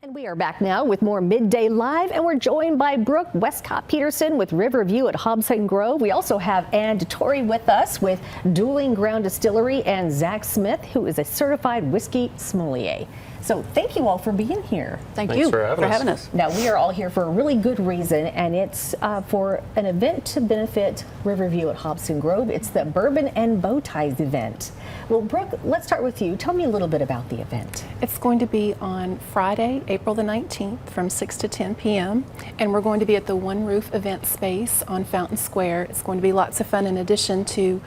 And we are back now with more Midday Live, and we're joined by Brooke Westcott-Peterson with Riverview at Hobson Grove. We also have Ann DeTore with us with Dueling Ground Distillery, and Zach Smith, who is a certified whiskey sommelier. So thank you all for being here. Thanks for having us. Now, we are all here for a really good reason, and it's for an event to benefit Riverview at Hobson Grove. It's the Bourbon Bow Ties event. Well, Brooke, let's start with you. Tell me a little bit about the event. It's going to be on Friday, April the 19th from 6 to 10 p.m. and we're going to be at the One Roof event space on Fountain Square. It's going to be lots of fun. In addition to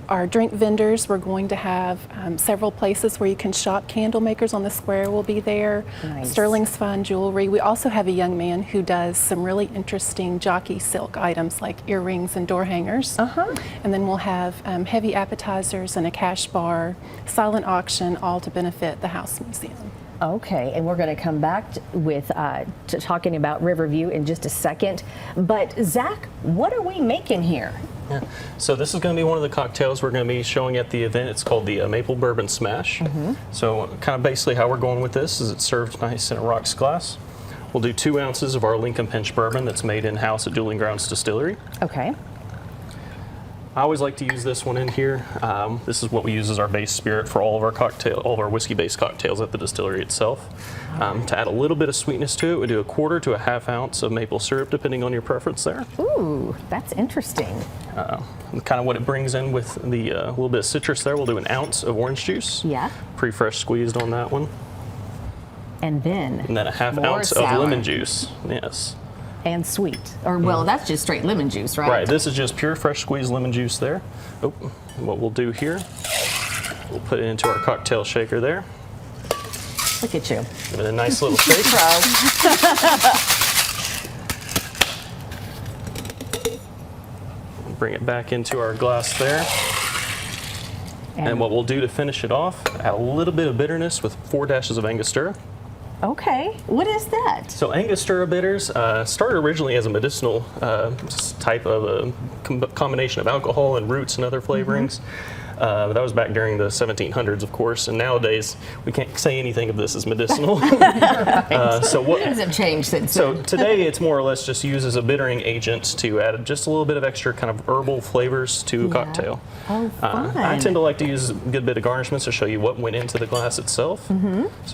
our drink vendors, we're going to have several places where you can shop. Candle makers on the square will be there. Nice. Sterling's Fine Jewelry. We also have a young man who does some really interesting jockey silk items like earrings and door hangers. And then we'll have heavy appetizers and a cash bar, silent auction, all to benefit the House Museum. Okay, and we're going to come back with to talking about Riverview in just a second. But Zach, what are we making here? Yeah. So this is going to be one of the cocktails we're going to be showing at the event. It's called the Maple Bourbon Smash. So kind of basically how we're going with this is it's served nice in a rocks glass. We'll do 2 ounces of our Lincoln Pinch bourbon that's made in-house at Dueling Grounds Distillery. Okay. I always like to use this one in here. This is what we use as our base spirit for all of our whiskey-based cocktails at the distillery itself. To add a little bit of sweetness to it, we do 1/4 to a 1/2 ounce of maple syrup, depending on your preference there. Ooh, that's interesting. Kind of what it brings in with the little bit of citrus there, we'll do 1 ounce of orange juice. Yeah. Pre-fresh squeezed on that one. And then a 1/2 ounce of lemon juice. Yes. And sweet. Or, well, that's just straight lemon juice, right? Right, this is just pure fresh squeezed lemon juice there. Oh, what we'll do here, we'll put it into our cocktail shaker there. Look at you. Give it a nice little shake. Bring it back into our glass there. And what we'll do to finish it off, add a little bit of bitterness with 4 dashes of Angostura. Okay, what is that? So Angostura bitters started originally as a medicinal type of a combination of alcohol and roots and other flavorings. But that was back during the 1700s, of course, and nowadays we can't say anything of this as medicinal. So what hasn't changed since So then. today it's more or less just used as a bittering agent to add just a little bit of extra kind of herbal flavors to a cocktail. Oh, fun. I tend to like to use a good bit of garnishments to show you what went into the glass itself. So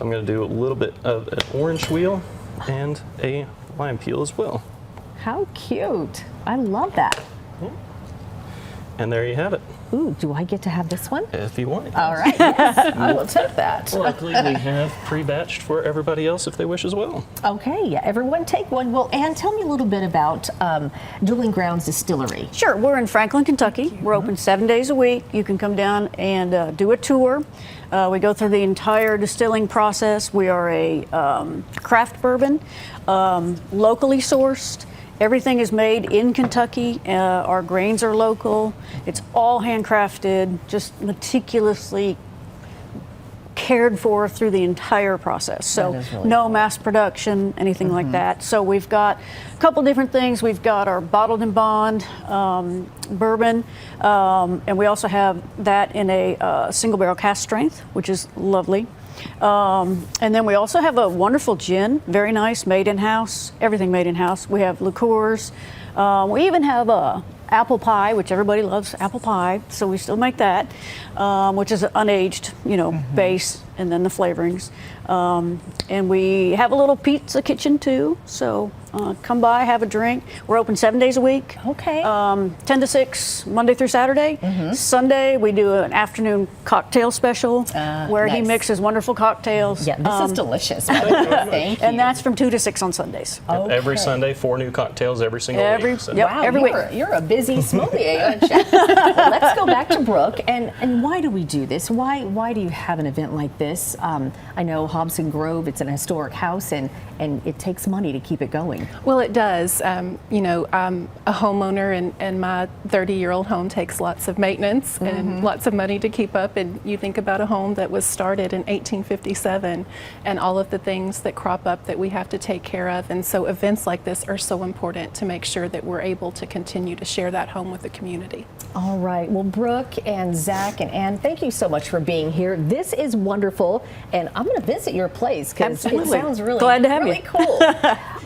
I'm going to do a little bit of an orange wheel and a lime peel as well. How cute. I love that. And there you have it. Ooh, do I get to have this one? If you want it. All right, yes, I will take that. Luckily, we have pre-batched for everybody else if they wish as well. Okay, yeah, everyone take one. Well, Ann, tell me a little bit about Dueling Grounds Distillery. Sure, we're in Franklin, Kentucky. We're open 7 days a week. You can come down and do a tour. We go through the entire distilling process. We are a craft bourbon, locally sourced. Everything is made in Kentucky. Our grains are local. It's all handcrafted, just meticulously cared for through the entire process. So really no cool. mass production, anything like that. So we've got a couple different things. We've got our bottled and bond bourbon, and we also have that in a single barrel cask strength, which is lovely. And then we also have a wonderful gin, very nice, made in-house, everything made in-house. We have liqueurs. We even have apple pie, which everybody loves apple pie, so we still make that, which is an unaged, base, and then the flavorings. And we have a little pizza kitchen too, so come by, have a drink. We're open 7 days a week. Okay. 10 to 6, Monday through Saturday. Sunday, we do an afternoon cocktail special where he nice. mixes wonderful cocktails. Yeah, this is delicious. Thank you. And that's from 2 to 6 on Sundays. Okay. Every Sunday, 4 new cocktails every single week. So. Yep. Wow, every week. You're a busy sommelier, aren't you? Well, let's go back to Brooke. And why do we do this? Why do you have an event like this? I know Hobson Grove, it's an historic house, and it takes money to keep it going. Well, it does. I'm a homeowner, and my 30-year-old home takes lots of maintenance and lots of money to keep up. And you think about a home that was started in 1857 and all of the things that crop up that we have to take care of. And so events like this are so important to make sure that we're able to continue to share that home with the community. All right. Well, Brooke and Zach and Ann, thank you so much for being here. This is wonderful. wonderful. And I'm going to visit your place because it Absolutely. sounds really, Glad to have really you. cool.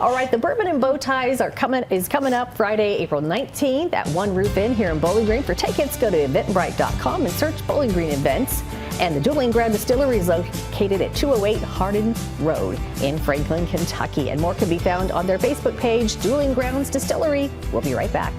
All right, the Bourbon Bow Ties is coming up Friday, April 19th at One Roof Inn here in Bowling Green. For tickets, go to eventbrite.com and search Bowling Green Events. And the Dueling Ground Distillery is located at 208 Hardin Road in Franklin, Kentucky. And more can be found on their Facebook page, Dueling Grounds Distillery. We'll be right back.